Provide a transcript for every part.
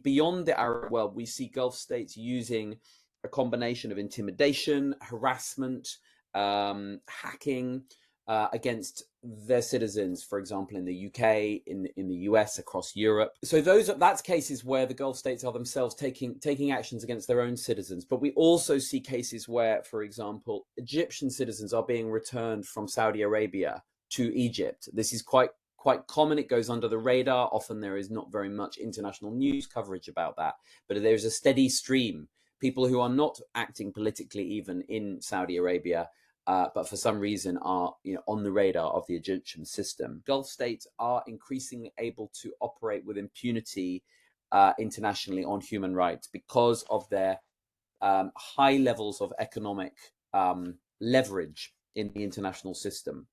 Beyond the Arab world, we see Gulf states using a combination of intimidation, harassment, hacking against their citizens, for example, in the UK, in the US, across Europe. So that's cases where the Gulf states are themselves taking actions against their own citizens. But we also see cases where, for example, Egyptian citizens are being returned from Saudi Arabia to Egypt. This is quite common. It goes under the radar. Often there is not very much international news coverage about that, but there's a steady stream. People who are not acting politically even in Saudi Arabia, but for some reason are on the radar of the Egyptian system. Gulf states are increasingly able to operate with impunity internationally on human rights because of their high levels of economic leverage in the international system.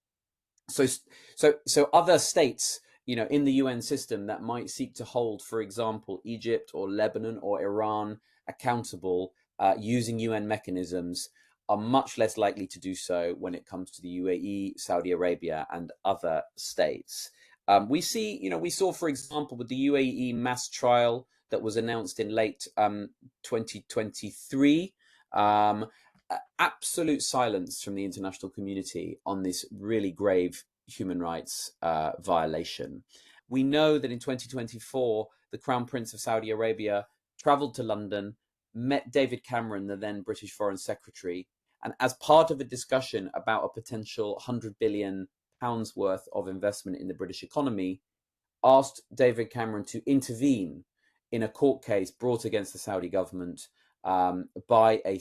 So other states, in the UN system that might seek to hold, for example, Egypt or Lebanon or Iran accountable using UN mechanisms, are much less likely to do so when it comes to the UAE, Saudi Arabia, and other states. We saw, for example, with the UAE mass trial that was announced in late 2023, absolute silence from the international community on this really grave human rights violation. We know that in 2024, the Crown Prince of Saudi Arabia traveled to London, met David Cameron, the then British Foreign Secretary, and as part of a discussion about a potential £100 billion worth of investment in the British economy, asked David Cameron to intervene in a court case brought against the Saudi government by a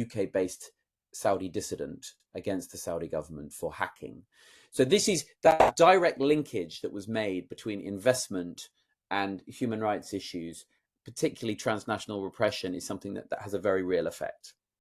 UK-based Saudi dissident against the Saudi government for hacking. So this is that direct linkage that was made between investment and human rights issues, particularly transnational repression, is something that has a very real effect.